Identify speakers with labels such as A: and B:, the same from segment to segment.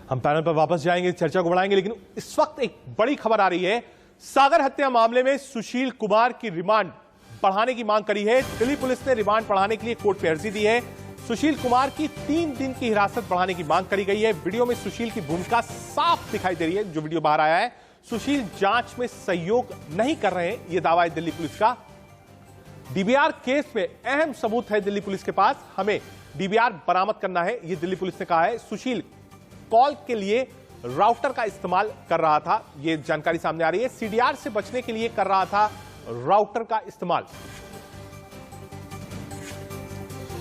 A: हम पैनल पर वापस जाएंगे, चर्चा को बढ़ाएंगे, लेकिन इस वक्त एक बड़ी खबर आ रही है। सागर हत्या मामले में सुशील कुमार की रिमांड बढ़ाने की मांग करी है। दिल्ली पुलिस ने रिमांड बढ़ाने के लिए कोर्ट में अर्जी दी है। सुशील कुमार की 3 दिन की हिरासत बढ़ाने की मांग करी गई है। वीडियो में सुशील की भूमिका साफ दिखाई दे रही है। जो वीडियो बाहर आया है, सुशील जांच में सहयोग नहीं कर रहे हैं, यह दावा है दिल्ली पुलिस का। डीवीआर केस में अहम सबूत है दिल्ली पुलिस के पास, हमें डीवीआर बरामद करना है, यह दिल्ली पुलिस ने कहा है। सुशील कॉल के लिए राउटर का इस्तेमाल कर रहा था, यह जानकारी सामने आ रही है। सीडीआर से बचने के लिए कर रहा था राउटर का इस्तेमाल।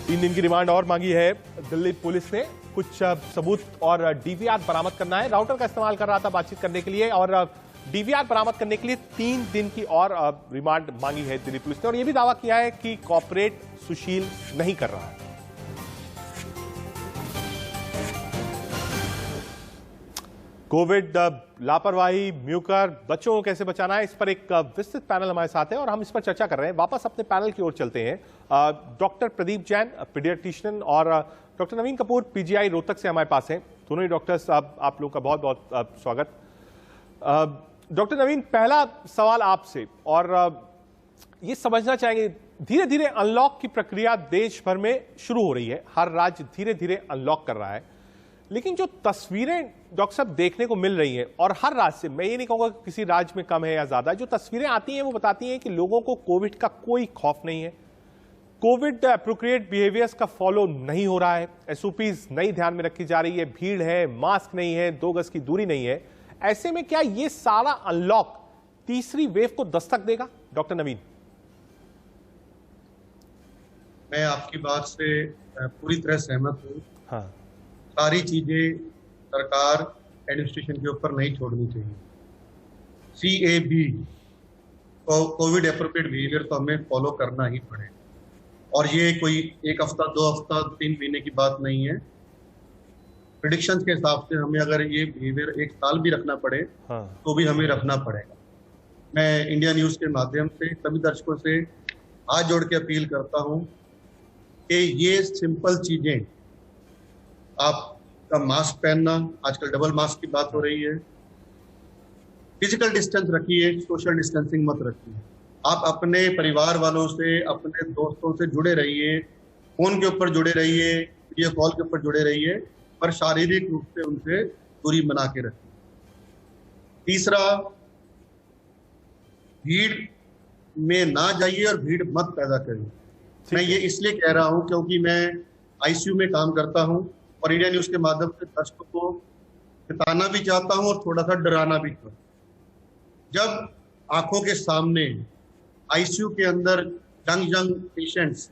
A: 3 दिन की रिमांड और मांगी है दिल्ली पुलिस ने। कुछ सबूत और डीवीआर बरामद करना है। राउटर का इस्तेमाल कर रहा था बातचीत करने के लिए, और डीवीआर बरामद करने के लिए 3 दिन की और रिमांड मांगी है दिल्ली पुलिस ने। और यह भी दावा किया है कि कॉपरेट सुशील नहीं कर रहा है। कोविड लापरवाही, म्यूकर, बच्चों को कैसे बचाना है, इस पर एक विस्तृत पैनल हमारे साथ है और हम इस पर चर्चा कर रहे हैं। वापस अपने पैनल की ओर चलते हैं। डॉक्टर प्रदीप जैन, पीडियाट्रिशियन, और डॉक्टर नवीन कपूर, पीजीआई रोहतक से हमारे पास हैं। दोनों ही डॉक्टर्स, आप लोगों का बहुत बहुत स्वागत। डॉक्टर नवीन, पहला सवाल आपसे, और ये समझना चाहेंगे, धीरे धीरे अनलॉक की प्रक्रिया देश भर में शुरू हो रही है। हर राज्य धीरे धीरे अनलॉक कर रहा है, लेकिन जो तस्वीरें डॉक्टर साहब देखने को मिल रही हैं, और हर राज्य से, मैं ये नहीं कहूंगा कि किसी राज्य में कम है या ज्यादा, जो तस्वीरें आती हैं वो बताती हैं कि लोगों को कोविड का कोई खौफ नहीं है। कोविड एप्रोप्रिएट बिहेवियर्स का फॉलो नहीं हो रहा है। एसओपीज नहीं ध्यान में रखी जा रही है, भीड़ है, मास्क नहीं है, 2 गज की दूरी नहीं है। ऐसे में क्या ये सारा अनलॉक तीसरी वेव को दस्तक देगा, डॉक्टर नवीन?
B: मैं आपकी बात से पूरी तरह सहमत हूँ।
A: हाँ,
B: सारी चीजें सरकार एडमिनिस्ट्रेशन के ऊपर नहीं छोड़नी चाहिए। CAB, कोविड एप्रोप्रिएट बिहेवियर, तो हमें फॉलो करना ही पड़ेगा। और ये कोई 1 हफ्ता, 2 हफ्ता, 3 महीने की बात नहीं है। प्रेडिक्शंस के हिसाब से हमें अगर ये बिहेवियर 1 साल भी रखना पड़े,
A: हाँ,
B: तो भी हमें रखना पड़ेगा। मैं इंडिया न्यूज के माध्यम से सभी दर्शकों से हाथ जोड़ के अपील करता हूँ कि ये सिंपल चीजें, आपका मास्क पहनना, आजकल डबल मास्क की बात हो रही है, फिजिकल डिस्टेंस रखिए, सोशल डिस्टेंसिंग मत रखिए। आप अपने परिवार वालों से, अपने दोस्तों से जुड़े रहिए, फोन के ऊपर जुड़े रहिए, वीडियो कॉल के ऊपर जुड़े रहिए, पर शारीरिक रूप से उनसे दूरी बना के रखिए। तीसरा, भीड़ में ना जाइए और भीड़ मत पैदा करिए। मैं ये इसलिए कह रहा हूं क्योंकि मैं आईसीयू में काम करता हूं और इंडिया न्यूज के माध्यम से दर्शकों को बताना भी चाहता हूं और थोड़ा सा डराना भी चाहता हूं। जब आंखों के सामने आईसीयू के अंदर यंग पेशेंट्स,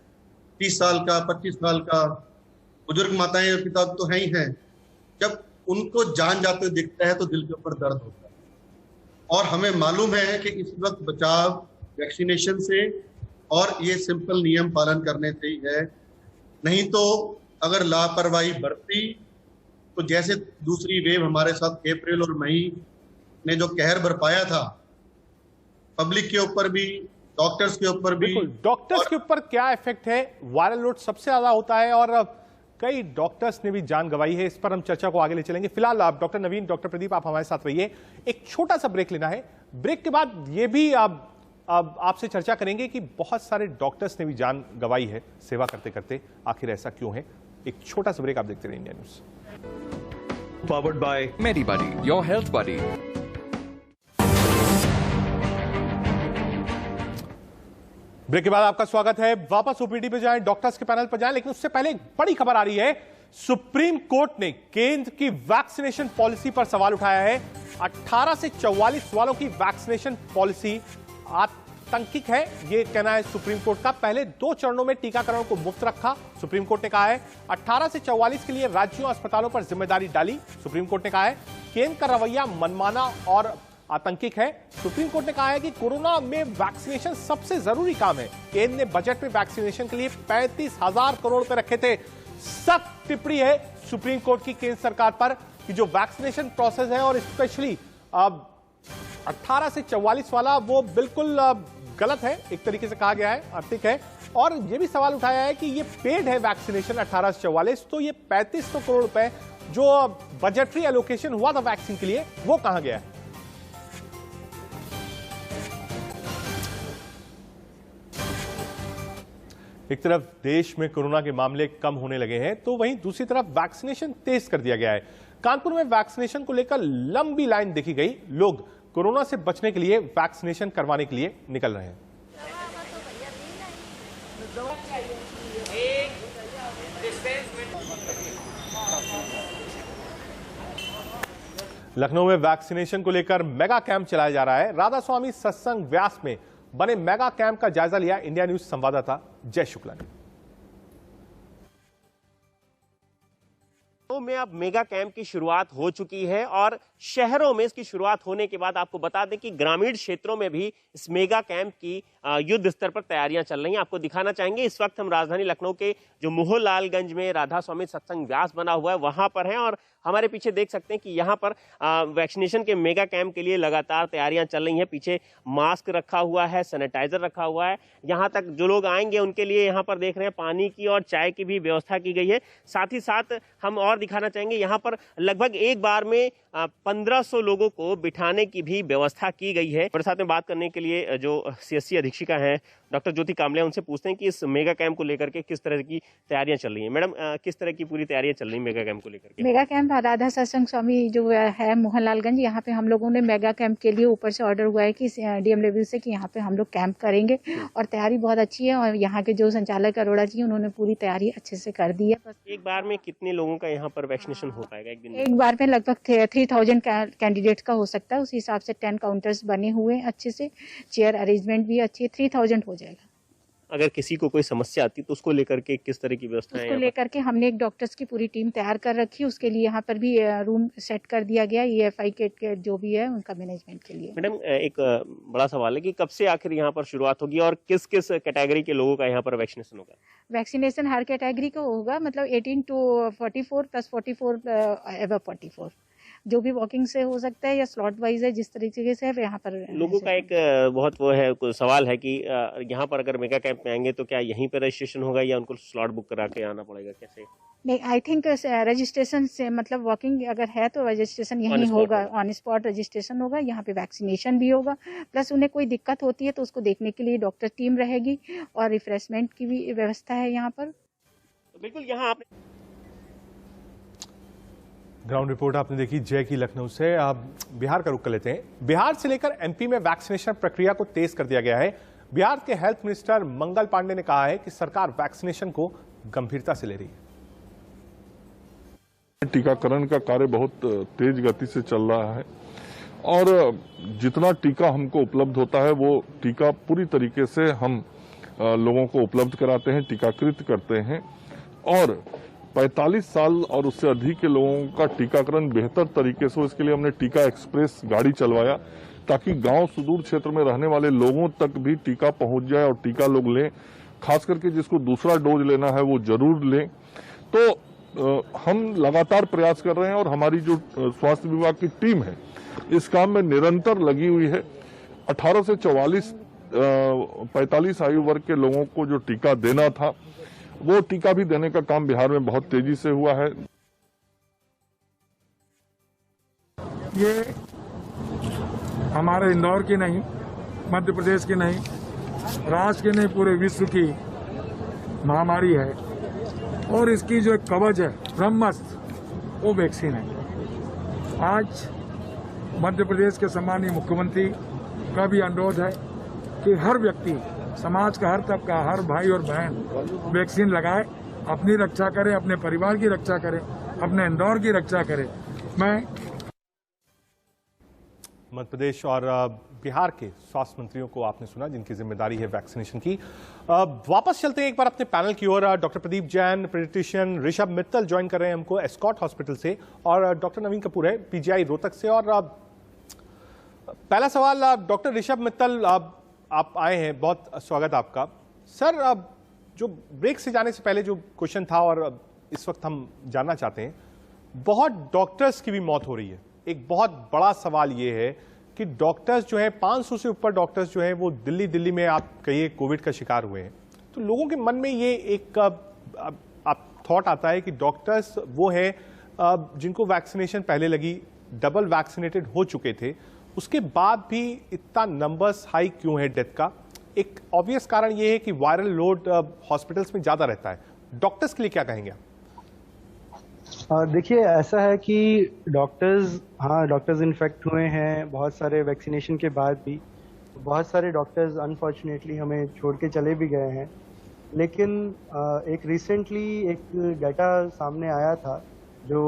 B: 30 साल का, 25 साल का, बुजुर्ग माताएं और पिता तो है ही हैं, जब उनको जान जाते दिखता है तो दिल के ऊपर दर्द होता है। और हमें मालूम है कि इस वक्त बचाव वैक्सीनेशन से और ये सिंपल नियम पालन करने से ही है। नहीं तो अगर लापरवाही बरती तो जैसे दूसरी वेव हमारे साथ अप्रैल और मई ने जो कहर बरपाया था, पब्लिक के ऊपर भी, डॉक्टर्स के ऊपर भी।
A: डॉक्टर्स के ऊपर क्या इफेक्ट है? वायरल लोड सबसे ज्यादा होता है और कई डॉक्टर्स ने भी जान गंवाई है। इस पर हम चर्चा को आगे ले चलेंगे। फिलहाल आप डॉक्टर नवीन, डॉक्टर प्रदीप, आप हमारे साथ रहिए। एक छोटा सा ब्रेक लेना है। ब्रेक के बाद ये भी आपसे चर्चा करेंगे कि बहुत सारे डॉक्टर्स ने भी जान गंवाई है सेवा करते करते। आखिर ऐसा क्यों है? एक छोटा सा ब्रेक, आप देखते रहिए India news.
C: Powered by MediBuddy, your health buddy.
A: Break के बाद आपका स्वागत है। वापस ओपीडी पे जाएं, डॉक्टर्स के पैनल पर जाएं, लेकिन उससे पहले एक बड़ी खबर आ रही है। सुप्रीम कोर्ट ने केंद्र की वैक्सीनेशन पॉलिसी पर सवाल उठाया है। 18 से 44 वालों की वैक्सीनेशन पॉलिसी आतंकिक है, यह कहना है सुप्रीम कोर्ट का। पहले 2 चरणों में टीकाकरण को मुफ्त रखा, सुप्रीम कोर्ट ने कहा है। 18 से 44 के लिए राज्यों और अस्पतालों पर जिम्मेदारी डाली, सुप्रीम कोर्ट ने कहा है। केंद्र का रवैया मनमाना और आतंकिक है। सुप्रीम कोर्ट ने कहा है कि कोरोना में वैक्सीनेशन सबसे जरूरी काम है। केंद्र ने बजट में वैक्सीनेशन के लिए 35,000 करोड़ रुपए रखे थे। सख्त टिप्पणी है सुप्रीम कोर्ट की केंद्र सरकार पर कि जो वैक्सीनेशन प्रोसेस है, और स्पेशली 18 से 44 वाला, वो बिल्कुल गलत है, एक तरीके से कहा गया है, आर्थिक है। और यह भी सवाल उठाया है कि ये पेड है वैक्सीनेशन 18 से 44, तो ये 3500 करोड़ रुपए जो बजटरी एलोकेशन हुआ था वैक्सीन के लिए वो कहां गया है? एक तरफ देश में कोरोना के मामले कम होने लगे हैं तो वहीं दूसरी तरफ वैक्सीनेशन तेज कर दिया गया है। कानपुर में वैक्सीनेशन को लेकर लंबी लाइन देखी गई। लोग कोरोना से बचने के लिए वैक्सीनेशन करवाने के लिए निकल रहे हैं। लखनऊ में वैक्सीनेशन को लेकर मेगा कैंप चलाया जा रहा है। राधा स्वामी सत्संग व्यास में बने मेगा कैंप का जायजा लिया इंडिया न्यूज संवाददाता जय शुक्ला ने।
D: में अब मेगा कैंप की शुरुआत हो चुकी है और शहरों में इसकी शुरुआत होने के बाद आपको बता दें कि ग्रामीण क्षेत्रों में भी इस मेगा कैंप की युद्ध स्तर पर तैयारियां चल रही हैं। आपको दिखाना चाहेंगे, इस वक्त हम राजधानी लखनऊ के जो मोहनलालगंज में राधा स्वामी सत्संग व्यास बना हुआ है वहां पर हैं और हमारे पीछे देख सकते हैं कि यहाँ पर वैक्सीनेशन के मेगा कैंप के लिए लगातार तैयारियां चल रही हैं। पीछे मास्क रखा हुआ है, सैनिटाइजर रखा हुआ है। यहाँ तक जो लोग आएंगे उनके लिए यहाँ पर देख रहे हैं पानी की और चाय की भी व्यवस्था की गई है। साथ ही साथ हम और दिखाना चाहेंगे, यहाँ पर लगभग एक बार में 1500 लोगों को बिठाने की भी व्यवस्था की गई है। मेरे साथ में बात करने के लिए जो CSC अधीक्षिका हैं डॉक्टर ज्योति कामले, उनसे पूछते हैं कि इस मेगा कैंप को लेकर के किस तरह की तैयारियां चल रही हैं। मैडम, किस तरह की पूरी तैयारियां चल रही हैं मेगा कैंप को लेकर के?
E: मेगा कैंप राधा सत्संग स्वामी जो है मोहनलालगंज, यहाँ पे हम लोगों ने मेगा कैंप के लिए ऊपर से ऑर्डर हुआ है कि DM लेवल से कि यहाँ पे हम लोग कैंप करेंगे और तैयारी बहुत अच्छी है। और यहाँ के जो संचालक अरोड़ा जी उन्होंने पूरी तैयारी अच्छे से कर दी है।
D: बस एक बार में कितने लोगों का यहाँ पर वैक्सीनेशन हो पाएगा एक दिन में?
E: एक बार में लगभग 3000 कैंडिडेट्स का हो सकता है। उस हिसाब से 10 काउंटर्स बने हुए हैं अच्छे से, चेयर अरेंजमेंट भी अच्छी है। 3000 हो जाएगा।
D: अगर किसी को कोई समस्या आती तो उसको लेकर के किस तरह की व्यवस्था है?
E: उसको लेकर के हमने एक डॉक्टर्स की पूरी टीम तैयार कर रखी है। उसके लिए यहाँ पर भी रूम सेट कर दिया गया, EFI के जो भी है उनका मैनेजमेंट के लिए।
D: मैडम, एक बड़ा सवाल है कि कब से आखिर यहाँ पर शुरुआत होगी और किस किस कैटेगरी के लोगों का यहाँ पर वैक्सीनेशन होगा?
E: वैक्सीनेशन हर कैटेगरी का होगा, मतलब 18 to 44 प्लस 44 एबव 44 जो भी वॉकिंग से हो सकता है या स्लॉट वाइज है, जिस तरीके से है यहाँ पर।
D: लोगों का एक बहुत वो है सवाल है कि यहाँ पर अगर मेगा कैंप में आएंगे तो क्या यहीं पर रजिस्ट्रेशन होगा या उनको स्लॉट बुक करा के आना पड़ेगा, कैसे?
E: नहीं, आई थिंक रजिस्ट्रेशन से मतलब वॉकिंग अगर है तो रजिस्ट्रेशन यहीं होगा, ऑन स्पॉट रजिस्ट्रेशन होगा। यहाँ पे वैक्सीनेशन भी होगा, प्लस उन्हें कोई दिक्कत होती है तो उसको देखने के लिए डॉक्टर टीम रहेगी और रिफ्रेशमेंट की भी व्यवस्था है यहाँ पर।
D: तो बिल्कुल यहाँ आपने
A: ग्राउंड रिपोर्ट आपने देखी जय की लखनऊ से। आप बिहार का रुख कर लेते हैं। बिहार से लेकर MP में वैक्सीनेशन प्रक्रिया को तेज कर दिया गया है। बिहार के हेल्थ मिनिस्टर मंगल पांडे ने कहा है कि सरकार वैक्सीनेशन को गंभीरता से ले रही है।
F: टीकाकरण का कार्य बहुत तेज गति से चल रहा है और जितना टीका हमको उपलब्ध होता है वो टीका पूरी तरीके से हम लोगों को उपलब्ध कराते हैं, टीकाकृत करते हैं और 45 साल और उससे अधिक के लोगों का टीकाकरण बेहतर तरीके से हो। इसके लिए हमने टीका एक्सप्रेस गाड़ी चलवाया ताकि गांव सुदूर क्षेत्र में रहने वाले लोगों तक भी टीका पहुंच जाए और टीका लोग लें। खास करके जिसको दूसरा डोज लेना है वो जरूर लें। तो हम लगातार प्रयास कर रहे हैं और हमारी जो स्वास्थ्य विभाग की टीम है इस काम में निरंतर लगी हुई है। 18 से 45 आयु वर्ग के लोगों को जो टीका देना था वो टीका भी देने का काम बिहार में बहुत तेजी से हुआ है।
G: ये हमारे इंदौर की नहीं, मध्य प्रदेश की नहीं, राष्ट्र की नहीं, पूरे विश्व की महामारी है और इसकी जो एक कवच है ब्रह्मास्त्र वो वैक्सीन है। आज मध्य प्रदेश के सम्मानीय मुख्यमंत्री का भी अनुरोध है कि हर व्यक्ति, समाज का हर तबका, हर भाई और बहन वैक्सीन लगाए, अपनी रक्षा करे, अपने परिवार की रक्षा करे, अपने इंदौर की रक्षा करे। मैं
A: मध्य प्रदेश और बिहार के स्वास्थ्य मंत्रियों को आपने सुना जिनकी जिम्मेदारी है वैक्सीनेशन की। वापस चलते हैं एक बार अपने पैनल की ओर। Doctor Pradeep Jain, paediatrician Rishabh Mittal join कर रहे हैं हमको एस्कॉट हॉस्पिटल से और डॉक्टर नवीन कपूर है PGI रोहतक से। और पहला सवाल डॉक्टर ऋषभ मित्तल, आप आए हैं, बहुत स्वागत आपका। सर, जो ब्रेक से जाने से पहले जो क्वेश्चन था और इस वक्त हम जानना चाहते हैं, बहुत डॉक्टर्स की भी मौत हो रही है। एक बहुत बड़ा सवाल ये है कि डॉक्टर्स जो है 500 से ऊपर डॉक्टर्स जो है वो दिल्ली में आप कहिए कोविड का शिकार हुए हैं। तो लोगों के मन में ये एक आप थॉट आता है कि डॉक्टर्स वो है जिनको वैक्सीनेशन पहले लगी, डबल वैक्सीनेटेड हो चुके थे, उसके बाद भी इतना नंबर्स हाई क्यों है डेथ का? एक ऑब्वियस कारण ये है कि वायरल लोड हॉस्पिटल्स में ज्यादा रहता है। डॉक्टर्स के लिए क्या कहेंगे आप?
H: देखिए, ऐसा है कि डॉक्टर्स इन्फेक्ट हुए हैं बहुत सारे वैक्सीनेशन के बाद भी। बहुत सारे डॉक्टर्स अनफॉर्चुनेटली हमें छोड़ के चले भी गए हैं। लेकिन एक रिसेंटली एक डाटा सामने आया था जो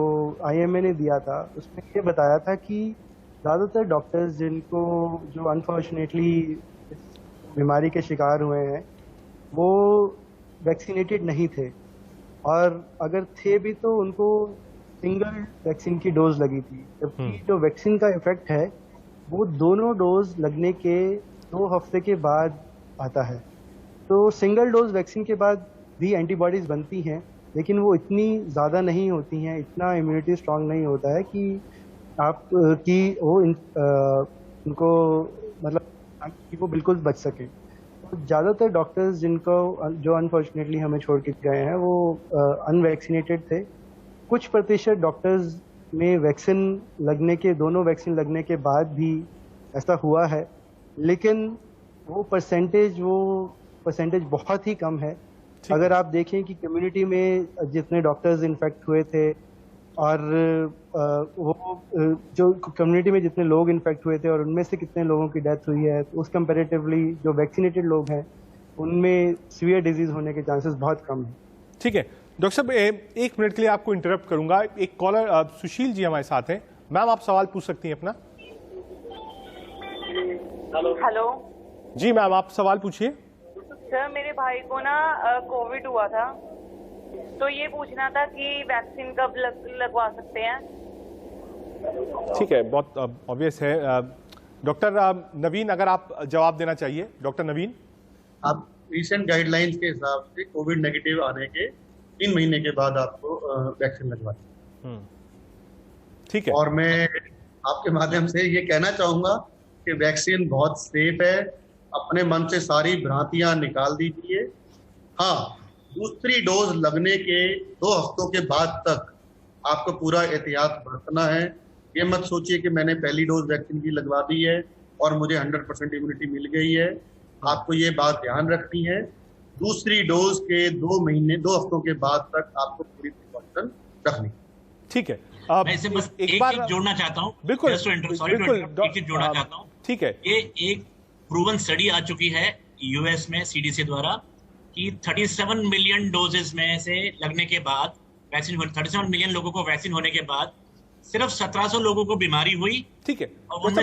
H: IMA ने दिया था, उसमें ये बताया था कि ज़्यादातर डॉक्टर्स जिनको जो अनफॉर्चुनेटली इस बीमारी के शिकार हुए हैं वो वैक्सीनेटेड नहीं थे, और अगर थे भी तो उनको सिंगल वैक्सीन की डोज लगी थी। जबकि जो वैक्सीन का इफेक्ट है वो दोनों डोज लगने के 2 हफ्ते के बाद आता है। तो सिंगल डोज वैक्सीन के बाद भी एंटीबॉडीज बनती हैं, लेकिन वो इतनी ज़्यादा नहीं होती हैं, इतना इम्यूनिटी स्ट्रांग नहीं होता है कि आप कि वो उनको मतलब कि वो बिल्कुल बच सके। तो ज़्यादातर डॉक्टर्स जिनको जो अनफॉर्चुनेटली हमें छोड़ के गए हैं वो अनवैक्सीनेटेड थे। कुछ प्रतिशत डॉक्टर्स में वैक्सीन लगने के, दोनों वैक्सीन लगने के बाद भी ऐसा हुआ है, लेकिन वो परसेंटेज बहुत ही कम है। अगर आप देखें कि कम्युनिटी में जितने डॉक्टर्स इन्फेक्ट हुए थे और वो जो कम्युनिटी में जितने लोग इन्फेक्ट हुए थे और उनमें से कितने लोगों की डेथ हुई है, तो उस कंपैरेटिवली जो वैक्सीनेटेड लोग हैं उनमें सीवियर डिजीज होने के चांसेस बहुत कम हैं।
A: ठीक है डॉक्टर साहब, 1 मिनट के लिए आपको इंटरप्ट करूंगा। एक कॉलर सुशील जी हमारे साथ हैं। मैम, आप सवाल पूछ सकती हैं अपना।
I: हेलो
A: जी मैम, आप सवाल पूछिए।
I: सर, मेरे भाई को ना कोविड हुआ था, तो ये पूछना था कि वैक्सीन कब लगवा सकते हैं?
A: ठीक है, बहुत ऑब्वियस है। डॉक्टर नवीन, अगर आप जवाब देना चाहिए। डॉक्टर नवीन,
B: आप रिसेंट गाइडलाइंस के हिसाब से कोविड नेगेटिव आने के 3 महीने के बाद आपको वैक्सीन लगवानी।
A: ठीक है।
B: और मैं आपके माध्यम से ये कहना चाहूंगा कि वैक्सीन बहुत सेफ है। अपने मन से सारी भ्रांतियां निकाल दीजिए। हाँ, दूसरी डोज लगने के 2 हफ्तों के बाद तक आपको पूरा एहतियात बरतना है। ये मत सोचिए कि मैंने पहली डोज वैक्सीन की लगवा दी है और मुझे 100% इम्यूनिटी मिल गई है। आपको ये बात ध्यान रखनी है, दूसरी डोज के 2 हफ्तों के बाद तक आपको पूरी प्रिकॉशन रखनी।
A: ठीक है।
J: मैं इसे बस एक चीज जोड़ना चाहता हूँ।
A: बिल्कुल,
J: एक चीज जोड़ना चाहता हूँ।
A: ठीक है।
J: ये एक प्रूवन स्टडी आ चुकी है US में CDC द्वारा कि 37 मिलियन डोजेस में से लगने के बाद वैक्सीन 37 मिलियन लोगों को वैक्सीन होने के बाद सिर्फ 1700 लोगों को बीमारी हुई।
A: ठीक है,
J: और
A: मैं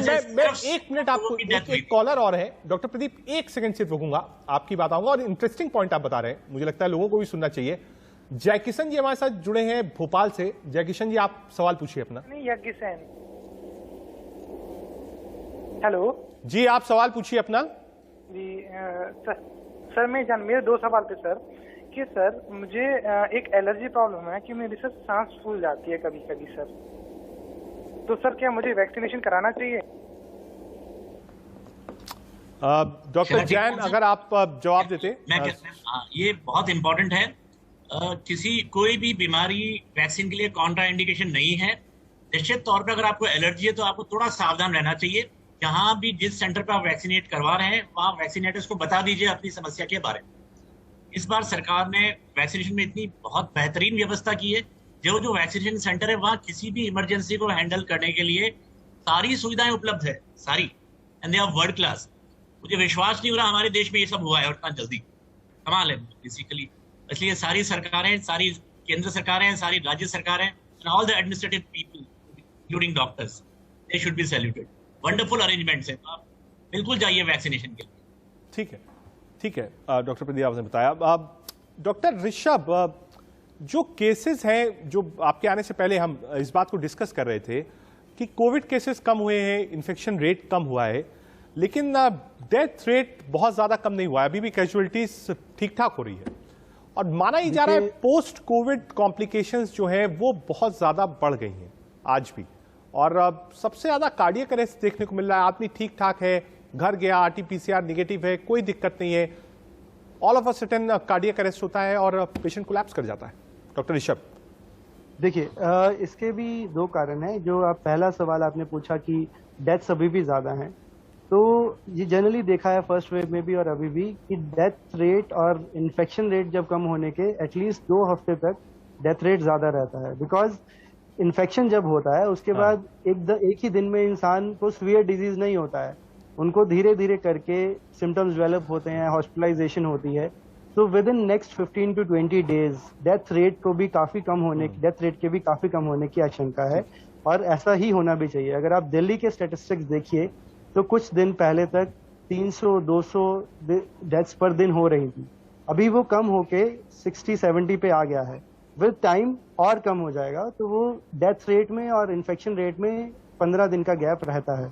A: 1 मिनट आपको, एक कॉलर और है डॉक्टर प्रदीप, 1 सेकंड सिर्फ रुकूंगा, आपकी बात आऊंगा। और इंटरेस्टिंग पॉइंट आप बता रहे हैं, मुझे लगता है लोगों को भी सुनना चाहिए। जयकिशन जी हमारे साथ जुड़े हैं भोपाल से। जयकिशन जी, आप सवाल पूछिए अपना।
K: हेलो
A: जी, आप सवाल पूछिए अपना।
K: जी सर मेरे 2 सवाल थे सर। कि सर मुझे एक एलर्जी प्रॉब्लम है कि मेरी सर सांस फूल जाती है कभी कभी सर, तो सर क्या मुझे वैक्सीनेशन कराना चाहिए?
A: डॉक्टर जैन, अगर आप जवाब देते।
J: ये बहुत इंपॉर्टेंट है। कोई भी बीमारी वैक्सीन के लिए कॉन्ट्रा इंडिकेशन नहीं है। निश्चित तौर पर अगर आपको एलर्जी है तो आपको थोड़ा सावधान रहना चाहिए। जहां भी जिस सेंटर पर आप वैक्सीनेट करवा रहे हैं वहां वैक्सीनेटर्स को बता दीजिए अपनी समस्या के बारे में। इस बार सरकार ने वैक्सीनेशन में इतनी बहुत बेहतरीन व्यवस्था की है। जो वैक्सीनेशन सेंटर है वहां किसी भी इमरजेंसी को हैंडल करने के लिए सारी सुविधाएं उपलब्ध है, सारी, and they are world class. मुझे विश्वास नहीं हो रहा हमारे देश में ये सब हुआ है और इतना जल्दी। कमाल है बेसिकली। इसलिए सारी सरकारें, सारी केंद्र सरकारें, सारी राज्य सरकारें and all the administrative people including doctors, they should be saluted. Wonderful arrangements है, आप बिल्कुल जाइए वैक्सीनेशन के लिए।
A: ठीक है, ठीक है। डॉक्टर प्रदीप, आपने बताया। डॉक्टर ऋषभ, जो केसेस हैं, जो आपके आने से पहले हम इस बात को डिस्कस कर रहे थे कि कोविड केसेस कम हुए हैं, इन्फेक्शन रेट कम हुआ है, लेकिन डेथ रेट बहुत ज्यादा कम नहीं हुआ है। अभी भी कैजुअलिटीज ठीक ठाक हो रही है और माना ही जा रहा है पोस्ट कोविड कॉम्प्लिकेशंस जो है वो बहुत ज्यादा बढ़ गई हैं आज भी। और सबसे ज्यादा कार्डियक अरेस्ट देखने को मिल रहा है। आदमी ठीक ठाक है, घर गया, RT-PCR निगेटिव है, कोई दिक्कत नहीं है, all of a sudden cardiac arrest होता है और पेशेंट कोलैप्स कर जाता है। डॉक्टर ऋषभ।
H: देखिए इसके भी दो कारण हैं। जो आप पहला सवाल आपने पूछा कि डेथ्स अभी भी ज्यादा हैं, तो ये जनरली देखा है फर्स्ट वेव में भी और अभी भी कि डेथ रेट और इन्फेक्शन रेट जब कम होने के एटलीस्ट 2 हफ्ते तक डेथ रेट ज्यादा रहता है। बिकॉज इन्फेक्शन जब होता है उसके बाद एक ही दिन में इंसान को सीवियर डिजीज नहीं होता है, उनको धीरे धीरे करके सिम्टम्स डेवलप होते हैं, हॉस्पिटलाइजेशन होती है। तो with in next 15 to 20 days death rate के भी काफी कम होने की आशंका है, और ऐसा ही होना भी चाहिए। अगर आप दिल्ली के स्टैटिस्टिक्स देखिए तो कुछ दिन पहले तक 300-200 डेथ्स पर दिन हो रही थी, अभी वो कम होके 60-70 पे आ गया है। विद टाइम और कम हो जाएगा, तो वो डेथ रेट में और इन्फेक्शन रेट में 15 दिन का गैप रहता है।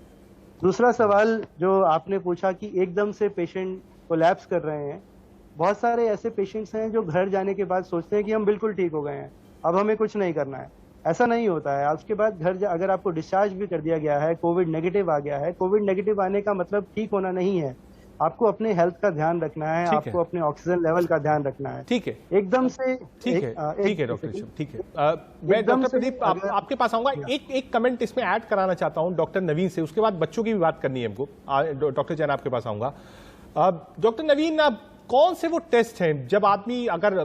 H: दूसरा सवाल जो आपने पूछा कि एकदम से पेशेंट कोलैप्स कर रहे हैं, बहुत सारे ऐसे पेशेंट्स हैं जो घर जाने के बाद सोचते हैं कि हम बिल्कुल ठीक हो गए हैं, अब हमें कुछ नहीं करना है। ऐसा नहीं होता है। उसके बाद अगर आपको डिस्चार्ज भी कर दिया गया है, कोविड नेगेटिव आ गया है, कोविड नेगेटिव आने का मतलब ठीक होना नहीं है। आपको अपने हेल्थ का ध्यान रखना है, आपको अपने ऑक्सीजन लेवल का ध्यान रखना है।
A: ठीक है,
H: एकदम से
A: ठीक है डॉक्टर ऋषभ, ठीक है। मैं डॉक्टर प्रदीप आपके पास आऊंगा। एक कमेंट इसमें ऐड कराना चाहता हूं डॉक्टर नवीन से, उसके बाद बच्चों की भी बात करनी है हमको। डॉक्टर जैन आपके पास आऊंगा। डॉक्टर नवीन, कौन से वो टेस्ट हैं जब आदमी अगर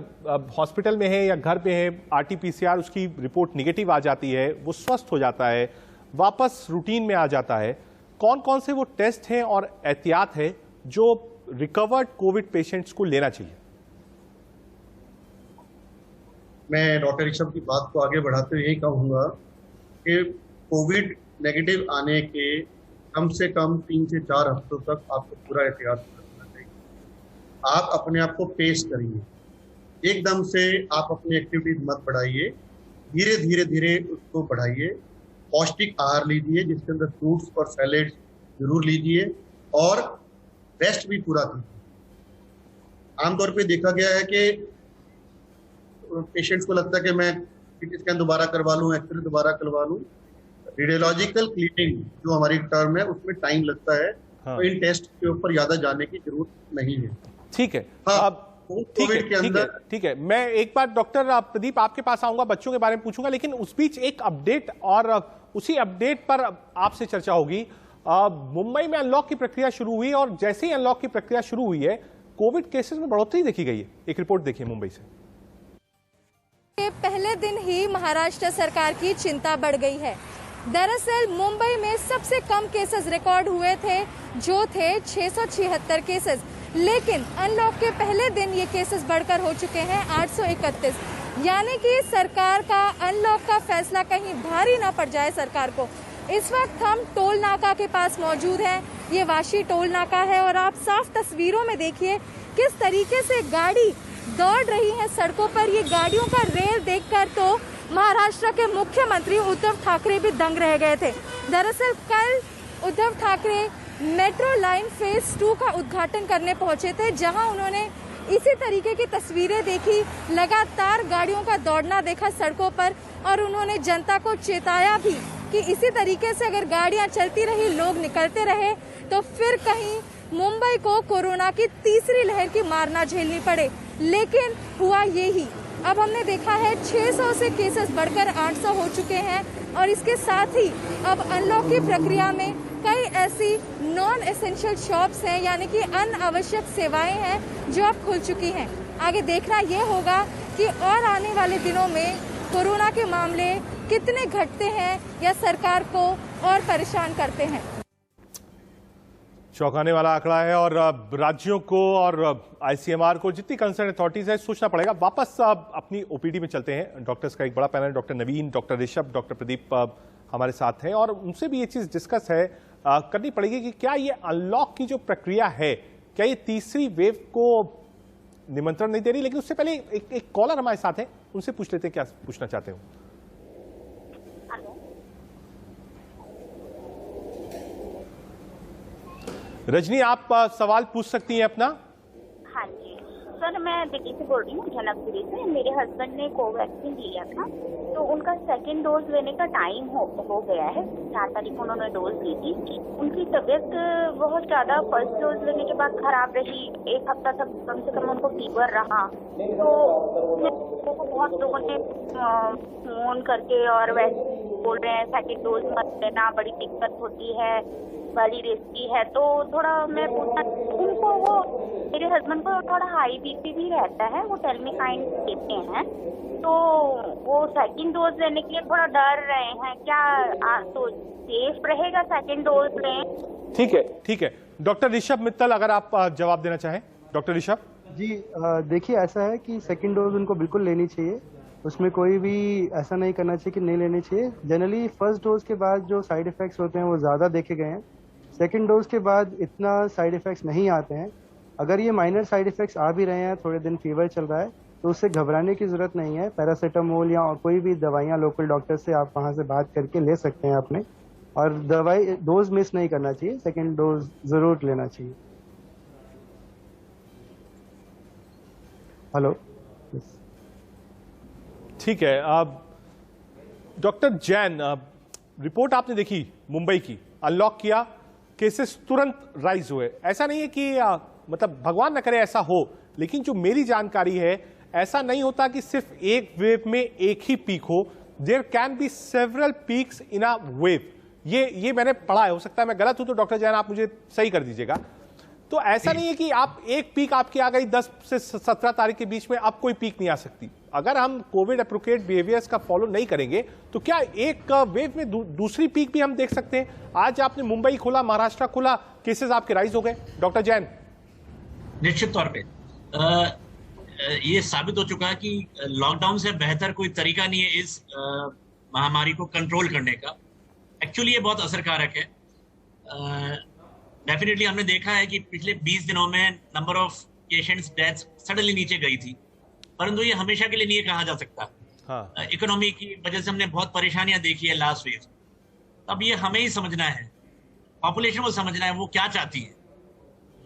A: हॉस्पिटल में है या घर पे है, RT-PCR उसकी रिपोर्ट निगेटिव आ जाती है, वो स्वस्थ हो जाता है, वापस रूटीन में आ जाता है, कौन कौन से वो टेस्ट हैं और एहतियात है जो रिकवर्ड कोविड पेशेंट्स को लेना चाहिए?
B: मैं डॉक्टर ऋषभ की बात को आगे बढ़ाते हुए यही कहूंगा कि कोविड नेगेटिव आने के कम से कम 3 से 4 हफ्तों तक आपको पूरा एहतियात रखना चाहिए। आप अपने आप को पेश करिए, एकदम से आप अपनी एक्टिविटीज मत बढ़ाइए, धीरे धीरे धीरे उसको बढ़ाइए। पौष्टिक आहार लीजिए जिसके अंदर फ्रूट्स और सैलेड्स जरूर लीजिए, और रेस्ट भी पूरा कीजिए। आमतौर पे देखा गया है कि पेशेंट्स को लगता है कि मैं सीटी स्कैन दोबारा करवा लूं, एक्सरे दोबारा करवा लूं। रेडियोलॉजिकल क्लीनिंग जो हमारी टर्म है उसमें टाइम लगता है। तो इन टेस्ट के ऊपर ज्यादा जाने की जरूरत नहीं है।
A: ठीक है,
B: कोविड के अंदर
A: ठीक है। मैं एक बार डॉक्टर प्रदीप आपके पास आऊंगा, बच्चों के बारे में पूछूंगा, लेकिन उस बीच एक अपडेट, और उसी अपडेट पर आपसे चर्चा होगी। मुंबई में अनलॉक की प्रक्रिया शुरू हुई, और जैसे ही अनलॉक की प्रक्रिया शुरू हुई है, कोविड केसेस में बढ़ोतरी देखी गई है। एक रिपोर्ट देखिए मुंबई से।
L: पहले दिन ही महाराष्ट्र सरकार की चिंता बढ़ गई है। दरअसल मुंबई में सबसे कम केसेस रिकॉर्ड हुए थे, जो थे 676 केसेस, लेकिन अनलॉक के पहले दिन ये केसेस बढ़कर हो चुके हैं 831। यानी कि सरकार का अनलॉक का फैसला कहीं भारी ना पड़ जाए सरकार को। इस वक्त हम टोल नाका के पास मौजूद हैं। ये वाशी टोल नाका है, और आप साफ तस्वीरों में देखिए किस तरीके से गाड़ी दौड़ रही है सड़कों पर। ये गाड़ियों का रेल देखकर तो महाराष्ट्र के मुख्यमंत्री उद्धव ठाकरे भी दंग रह गए थे। दरअसल कल Uddhav Thackeray metro line phase 2 का उद्घाटन करने पहुंचे थे, जहां उन्होंने इसी तरीके की तस्वीरें देखी, लगातार गाड़ियों का दौड़ना देखा सड़कों पर, और उन्होंने जनता को चेताया भी कि इसी तरीके से अगर गाड़ियां चलती रही, लोग निकलते रहे, तो फिर कहीं मुंबई को कोरोना की तीसरी लहर की मार ना झेलनी पड़े। लेकिन हुआ यही, अब हमने देखा है 600 से केसेस बढ़कर 800 हो चुके हैं, और इसके साथ ही अब अनलॉक की प्रक्रिया में कई ऐसी नॉन एसेंशियल शॉप्स हैं, यानी कि अनावश्यक सेवाएं हैं, जो अब खुल चुकी हैं। आगे देखना ये होगा कि और आने वाले दिनों में कोरोना के मामले कितने घटते हैं या सरकार को और परेशान करते हैं।
A: चौंकाने वाला आंकड़ा है, और राज्यों को और ICMR को, जितनी कंसर्न अथॉरिटीज है, सोचना पड़ेगा। वापस अपनी OPD में चलते हैं। डॉक्टर्स का एक बड़ा पैनल, डॉक्टर नवीन, डॉक्टर ऋषभ, डॉक्टर प्रदीप हमारे साथ हैं, और उनसे भी ये चीज डिस्कस है करनी पड़ेगी कि क्या ये अनलॉक की जो प्रक्रिया है, क्या ये तीसरी वेव को निमंत्रण नहीं दे रही। लेकिन उससे पहले एक कॉलर हमारे साथ है, उनसे पूछ लेते हैं क्या पूछना चाहते हो। रजनी, आप सवाल पूछ सकती हैं अपना।
M: हाँ जी सर, मैं दिल्ली से बोल रही हूँ, जनकपुरी से। मेरे हस्बैंड ने कोवैक्सीन लिया था, तो उनका सेकंड डोज लेने का टाइम हो गया है। 4 तारीख को उन्होंने डोज ली थी। उनकी तबीयत बहुत ज्यादा फर्स्ट डोज लेने के बाद खराब रही। 1 हफ्ता तक कम से कम उनको फीवर रहा। तो लोगों को बहुत लोगों ने फोन करके और वैसे बोल रहे हैं सेकंड डोज मत लेना, बड़ी दिक्कत होती है, बड़ी रिस्की है। तो थोड़ा मैं पूछना, उनको वो मेरे हस्बैंड को थोड़ा हाई बीपी भी रहता है, वो टेलमिकाइन देते हैं, तो वो सेकंड डोज लेने के लिए थोड़ा डर रहे हैं। क्या तो सेफ रहेगा सेकंड डोज लें?
A: ठीक है डॉक्टर ऋषभ मित्तल, अगर आप जवाब देना चाहें। डॉक्टर ऋषभ
H: जी, देखिए ऐसा है कि सेकंड डोज उनको बिल्कुल लेनी चाहिए, उसमें कोई भी ऐसा नहीं करना चाहिए कि नहीं लेनी चाहिए। जनरली फर्स्ट डोज के बाद जो साइड इफेक्ट्स होते हैं वो ज़्यादा देखे गए हैं, सेकंड डोज के बाद इतना साइड इफेक्ट्स नहीं आते हैं। अगर ये माइनर साइड इफेक्ट्स आ भी रहे हैं, थोड़े दिन फीवर चल रहा है, तो उससे घबराने की ज़रूरत नहीं है। पैरासीटामोल या और कोई भी दवाइयाँ लोकल डॉक्टर से आप वहाँ से बात करके ले सकते हैं अपने, और दवाई डोज मिस नहीं करना चाहिए, सेकंड डोज ज़रूर लेना चाहिए। हेलो,
A: ठीक है। डॉक्टर जैन, रिपोर्ट आपने देखी मुंबई की, अनलॉक किया, केसेस तुरंत राइज हुए। ऐसा नहीं है कि मतलब भगवान न करे ऐसा हो, लेकिन जो मेरी जानकारी है ऐसा नहीं होता कि सिर्फ एक वेव में एक ही पीक हो। There can be several peaks in a wave. ये मैंने पढ़ा है, हो सकता है मैं गलत हूं तो डॉक्टर जैन आप मुझे सही कर दीजिएगा। तो ऐसा नहीं है कि आप एक पीक आपकी आ गई 10 से 17 तारीख के बीच में, अब कोई पीक नहीं आ सकती। अगर हम कोविड एप्रोप्रिएट बिहेवियर्स का फॉलो नहीं करेंगे तो क्या एक वेव में दूसरी पीक भी हम देख सकते हैं? आज आपने मुंबई खोला, महाराष्ट्र खोला, केसेस आपके राइज हो गए। डॉक्टर जैन,
J: निश्चित तौर पे ये साबित हो चुका है कि लॉकडाउन से बेहतर कोई तरीका नहीं है इस महामारी को कंट्रोल करने का। एक्चुअली ये बहुत असरकारक है। डेफिनेटली हमने देखा है कि पिछले 20 दिनों में number of patients deaths suddenly नीचे गई थी, परंतु ये हमेशा के लिए नहीं कहा जा सकता। हाँ। इकोनॉमी की वजह से हमने बहुत परेशानियां देखी है लास्ट वेव। अब ये हमें ही समझना है, पॉपुलेशन को समझना है वो क्या चाहती है।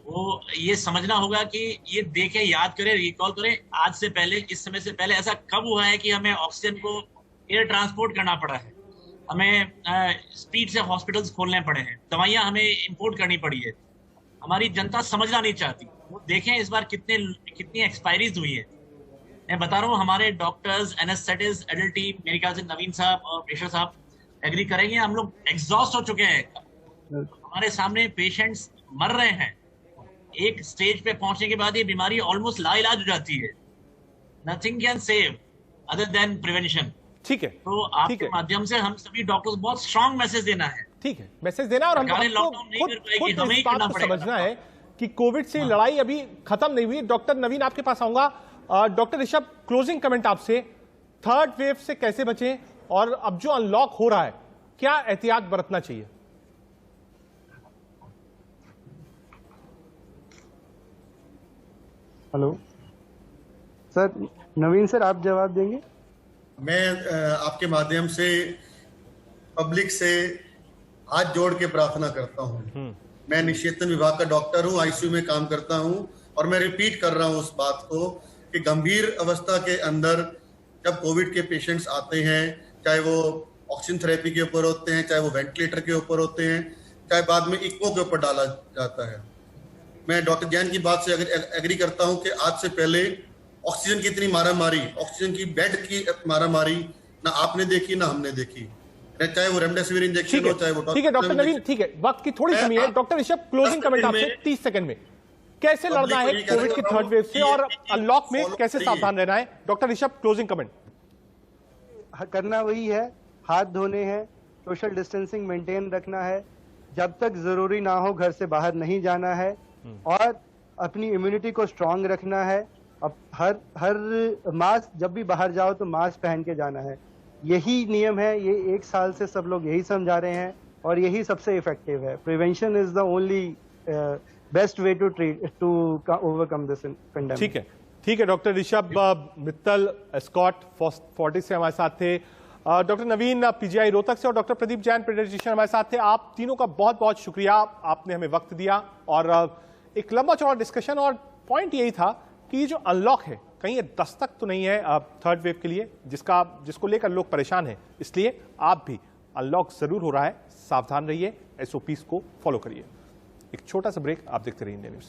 J: वो ये समझना होगा कि ये देखें, याद करें, रिकॉल करें, आज से पहले, इस समय से पहले ऐसा कब हुआ है कि हमें ऑक्सीजन को एयर ट्रांसपोर्ट करना पड़ा है, हमें स्पीड से हॉस्पिटल्स खोलने पड़े हैं, दवाइयां हमें इंपोर्ट करनी पड़ी है। हमारी जनता समझना नहीं चाहती। वो देखें इस बार कितनी एक्सपायरीज हुई है। मैं बता रहा हूँ, हमारे डॉक्टर्स, एनेस्थेटिस्ट, एडल्ट टीम, मेरे ख्याल से नवीन साहब और पेशर साहब एग्री करेंगे, हम लोग एग्जॉस्ट हो चुके हैं। हमारे सामने पेशेंट्स मर रहे हैं। एक स्टेज पे पहुंचने के बाद ये बीमारी ऑलमोस्ट लाइलाज हो जाती है। Nothing can save other than prevention.
A: ठीक है,
J: तो आपके माध्यम से हम सभी डॉक्टर्स बहुत स्ट्रांग मैसेज देना है।
A: ठीक है, मैसेज देना, और हमको खुद इस बात को समझना है कि कोविड से लड़ाई अभी खत्म नहीं हुई। डॉक्टर नवीन, आपके पास आऊंगा। डॉक्टर ऋषभ, क्लोजिंग कमेंट आपसे, थर्ड वेव से कैसे बचें और अब जो अनलॉक हो रहा है क्या एहतियात बरतना चाहिए?
H: हेलो सर, नवीन सर आप जवाब देंगे?
B: मैं आपके माध्यम से पब्लिक से हाथ जोड़ के प्रार्थना करता हूं। मैं निषेचन विभाग का डॉक्टर हूं, आईसीयू में काम करता हूं, और मैं रिपीट कर रहा हूं उस बात को कि गंभीर अवस्था के अंदर जब कोविड के पेशेंट्स आते हैं, चाहे वो ऑक्सीजन थेरेपी के ऊपर होते हैं, चाहे वो वेंटिलेटर के ऊपर होते हैं, चाहे बाद में इक्को के ऊपर डाला जाता है, मैं डॉक्टर जैन की बात से एग्री करता हूं कि आज से पहले ऑक्सीजन की इतनी मारामारी, ऑक्सीजन की बेड की मारामारी ना आपने देखी ना हमने देखी, चाहे वो रेमडेसिविर इंजेक्शन हो, चाहे वो।
A: ठीक है डॉक्टर नवीन, ठीक है, वक्त की थोड़ी कमी है। डॉक्टर ऋषभ, क्लोजिंग कमेंट आपसे 30 सेकंड में, कैसे लड़ना है कोविड की थर्ड वेव से और अनलॉक में कैसे सावधान रहना है? Doctor Rishabh, closing comment.
H: करना वही है, हाथ धोने हैं, सोशल डिस्टेंसिंग मेंटेन रखना है, जब तक जरूरी ना हो घर से बाहर नहीं जाना है, और अपनी इम्यूनिटी को स्ट्रांग रखना है। अब हर मास्क, जब भी बाहर जाओ तो मास्क पहन के जाना है। यही नियम है, ये 1 साल से सब लोग यही समझा रहे हैं और यही सबसे इफेक्टिव है। Prevention is the only best way to overcome this pandemic.
A: ठीक है डॉक्टर ऋषभ मित्तल, एस्कॉट फोर्टिस से हमारे साथ थे, डॉक्टर नवीन पीजीआई रोहतक से, और डॉक्टर प्रदीप जैन पीडियाट्रिशियन हमारे साथ थे। आप तीनों का बहुत बहुत शुक्रिया, आपने हमें वक्त दिया और एक लंबा चौड़ा डिस्कशन। और पॉइंट यही था कि ये जो अनलॉक है, कहीं ये दस्तक तो नहीं है थर्ड वेव के लिए जिसको लेकर लोग परेशान हैं। इसलिए आप भी, अनलॉक जरूर हो रहा है, सावधान रहिए, एसओपीज को फॉलो करिए। एक छोटा सा ब्रेक, आप देखते रहिए इंडिया न्यूज।